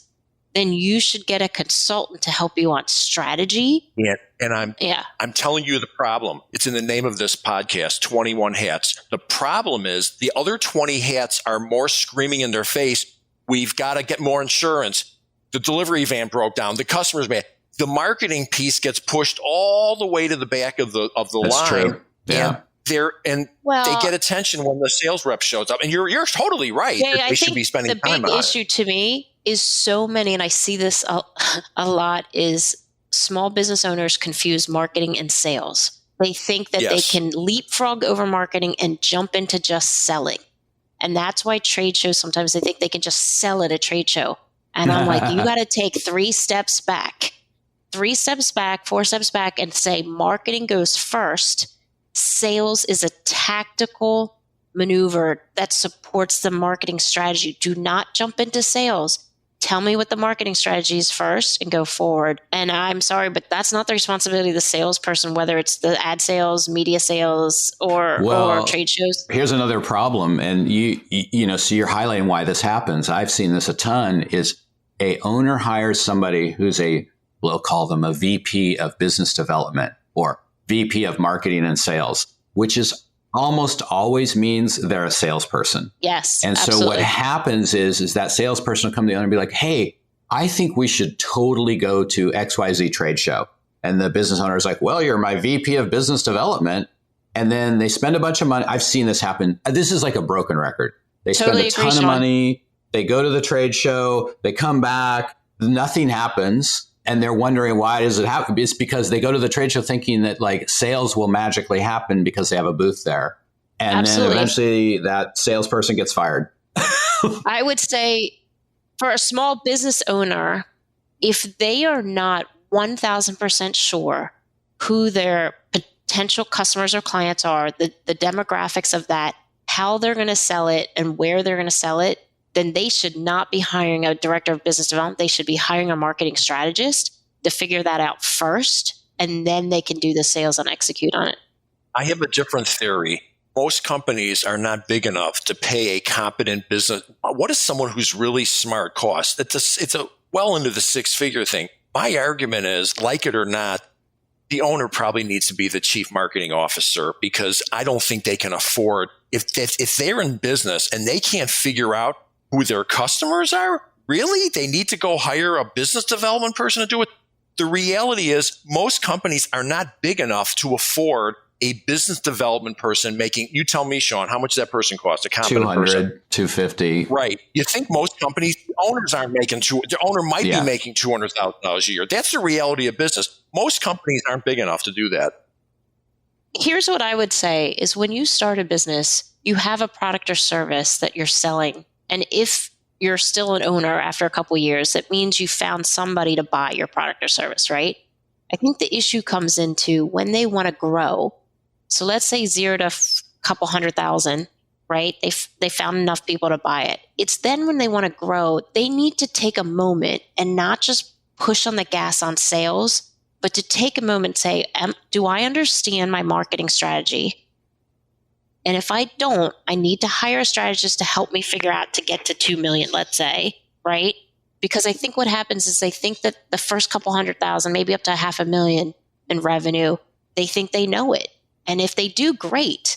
then you should get a consultant to help you on strategy. Yeah, and I'm telling you the problem. It's in the name of this podcast, 21 Hats. The problem is the other 20 hats are more screaming in their face. We've got to get more insurance. The delivery van broke down. The customer's mad. The marketing piece gets pushed all the way to the back of the line. True. Yeah. And they get attention when the sales rep shows up. And you're totally right. Yeah, they should be spending time on it. The big issue to me is so many, and I see this a lot, is small business owners confuse marketing and sales. They think that they can leapfrog over marketing and jump into just selling. And that's why trade shows, sometimes they think they can just sell at a trade show. And I'm like, you got to take 3 steps back, 4 steps back, and say marketing goes first. Sales is a tactical maneuver that supports the marketing strategy. Do not jump into sales. Tell me what the marketing strategy is first and go forward. And I'm sorry, but that's not the responsibility of the salesperson, whether it's the ad sales, media sales, or trade shows. Here's another problem. And you know, so you're highlighting why this happens. I've seen this a ton, is a owner hires somebody who's we'll call them a VP of business development or VP of marketing and sales, which is almost always means they're a salesperson. Yes. And absolutely. so what happens is that salesperson will come to the owner and be like, hey, I think we should totally go to XYZ trade show. And the business owner is like, well, you're my VP of business development. And then they spend a bunch of money. I've seen this happen. This is like a broken record. They totally spend a ton of money. They go to the trade show. They come back. Nothing happens. And they're wondering, why does it happen? It's because they go to the trade show thinking that like sales will magically happen because they have a booth there. And then eventually that salesperson gets fired. I would say for a small business owner, if they are not 1,000% sure who their potential customers or clients are, the demographics of that, how they're going to sell it and where they're going to sell it, then they should not be hiring a director of business development. They should be hiring a marketing strategist to figure that out first, and then they can do the sales and execute on it. I have a different theory. Most companies are not big enough to pay a competent business. What does someone who's really smart cost? It's a well into the 6-figure thing. My argument is, like it or not, the owner probably needs to be the chief marketing officer, because I don't think they can afford, if they're in business and they can't figure out who their customers are, really? They need to go hire a business development person to do it? The reality is most companies are not big enough to afford a business development person making, you tell me, Shawn, how much does that person cost? A competent 200, person? 250. Right. You think most companies, the owners aren't making the owner might be making $200,000 a year. That's the reality of business. Most companies aren't big enough to do that. Here's what I would say is when you start a business, you have a product or service that you're selling. And if you're still an owner after a couple of years, that means you found somebody to buy your product or service, right? I think the issue comes into when they want to grow. So let's say 0 to a couple 100,000, right? They found enough people to buy it. It's then when they want to grow, they need to take a moment and not just push on the gas on sales, but to take a moment and say, do I understand my marketing strategy? And if I don't, I need to hire a strategist to help me figure out to get to 2 million, let's say, right? Because I think what happens is they think that the first couple 100,000, maybe up to 500,000 in revenue, they think they know it. And if they do, great.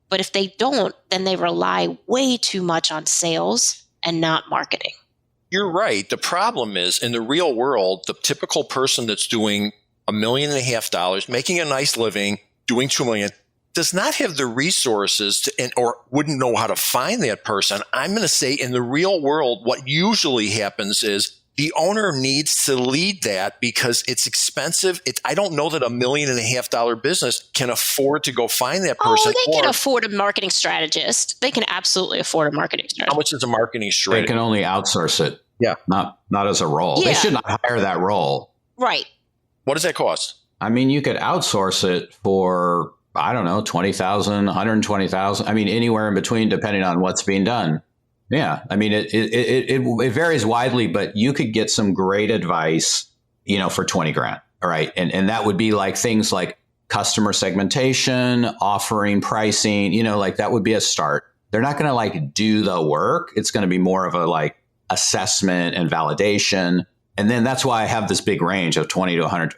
But if they don't, then they rely way too much on sales and not marketing. You're right. The problem is in the real world, the typical person that's doing $1.5 million, making a nice living, doing 2 million, does not have the resources to, or wouldn't know how to find that person. I'm going to say in the real world, what usually happens is the owner needs to lead that because it's expensive. I don't know that $1.5 million business can afford to go find that person. Oh, they can afford a marketing strategist. They can absolutely afford a marketing strategist. How much is a marketing strategist? They can only outsource it. Yeah. Not as a role. Yeah. They should not hire that role. Right. What does that cost? I mean, you could outsource it for, I don't know, 20,000, 120,000. I mean, anywhere in between, depending on what's being done. Yeah. I mean, it varies widely, but you could get some great advice, for 20 grand. All right. And that would be like things like customer segmentation, offering, pricing, like that would be a start. They're not going to do the work. It's going to be more of a assessment and validation. And then that's why I have this big range of 20 to 100.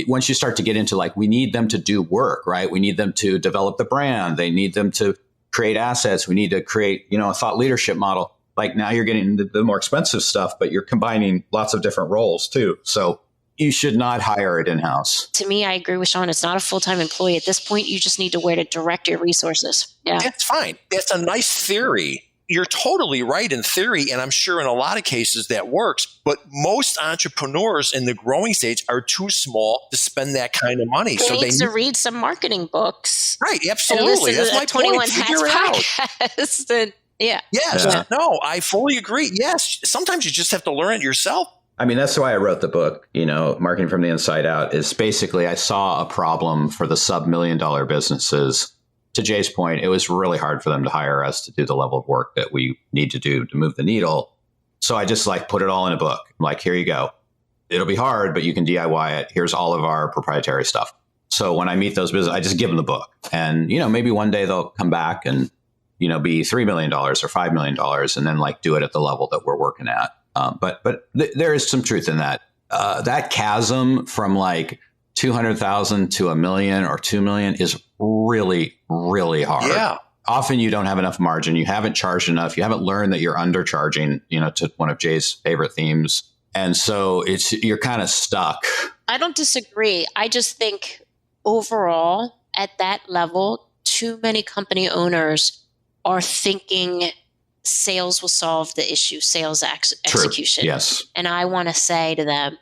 Once you start to get into we need them to do work, right? We need them to develop the brand. They need them to create assets. We need to create, a thought leadership model. Now you're getting the more expensive stuff, but you're combining lots of different roles too. So you should not hire it in-house. To me, I agree with Shawn. It's not a full-time employee. At this point, you just need to where to direct your resources. Yeah. That's fine. That's a nice theory. You're totally right in theory, and I'm sure in a lot of cases that works, but most entrepreneurs in the growing stage are too small to spend that kind of money. They need to read some marketing books. Right, absolutely. That's my 21 point. Figure it out. Yeah. Yes. Yeah. No, I fully agree. Yes. Sometimes you just have to learn it yourself. I mean, that's why I wrote the book, Marketing from the Inside Out, is basically I saw a problem for the sub-$1 million businesses. To Jay's point, it was really hard for them to hire us to do the level of work that we need to do to move the needle. So I just put it all in a book. Here you go. It'll be hard, but you can DIY it. Here's all of our proprietary stuff. So when I meet those businesses, I just give them the book. And, maybe one day they'll come back and, be $3 million or $5 million and then do it at the level that we're working at. But there is some truth in that. That chasm from 200,000 to $1 million or 2 million is really, really hard. Yeah. Often you don't have enough margin. You haven't charged enough. You haven't learned that you're undercharging, to one of Jay's favorite themes. And so you're kind of stuck. I don't disagree. I just think overall at that level, too many company owners are thinking sales will solve the issue, sales execution. True. Yes. And I want to say to them,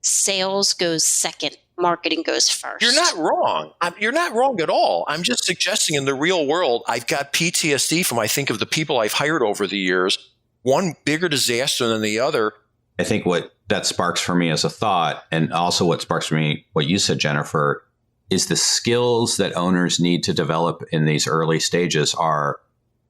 sales goes second. Marketing goes first. You're not wrong. You're not wrong at all. I'm just suggesting in the real world, I've got PTSD from, I think, of the people I've hired over the years. One bigger disaster than the other. I think what that sparks for me as a thought, and also what sparks for me, what you said, Jennifer, is the skills that owners need to develop in these early stages are,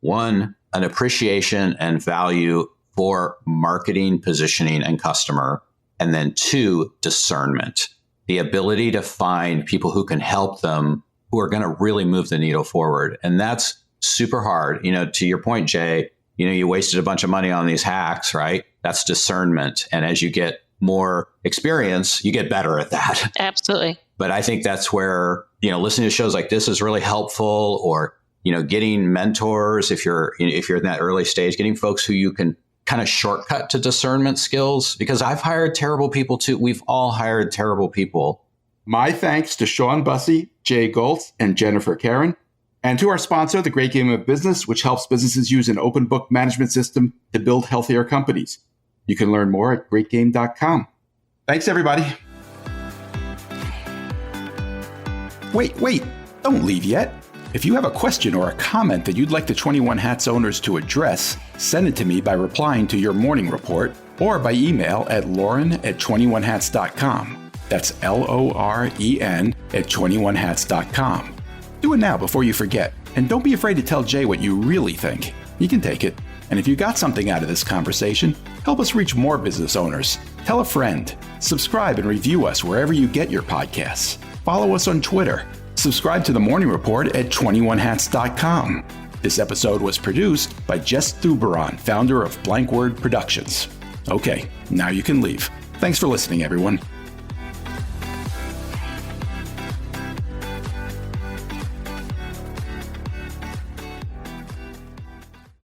one, an appreciation and value for marketing, positioning, and customer. And then 2, discernment. The ability to find people who can help them, who are going to really move the needle forward. And that's super hard. To your point, Jay, you wasted a bunch of money on these hacks, right? That's discernment. And as you get more experience, you get better at that. Absolutely. But I think that's where, listening to shows like this is really helpful, or, getting mentors if you're in that early stage, getting folks who you can kind of shortcut to discernment skills, because I've hired terrible people too. We've all hired terrible people. My thanks to Shawn Busse, Jay Goltz, and Jennifer Kerhin, and to our sponsor, The Great Game of Business, which helps businesses use an open book management system to build healthier companies. You can learn more at greatgame.com. Thanks, everybody. Wait, don't leave yet. If you have a question or a comment that you'd like the 21 Hats owners to address, send it to me by replying to your morning report or by email at lauren@21hats.com. That's LOREN@21hats.com. Do it now before you forget. And don't be afraid to tell Jay what you really think. He can take it. And if you got something out of this conversation, help us reach more business owners. Tell a friend. Subscribe and review us wherever you get your podcasts. Follow us on Twitter. Subscribe to the Morning Report at 21hats.com. This episode was produced by Jess Thuberon, founder of Blank Word Productions. Okay, now you can leave. Thanks for listening, everyone.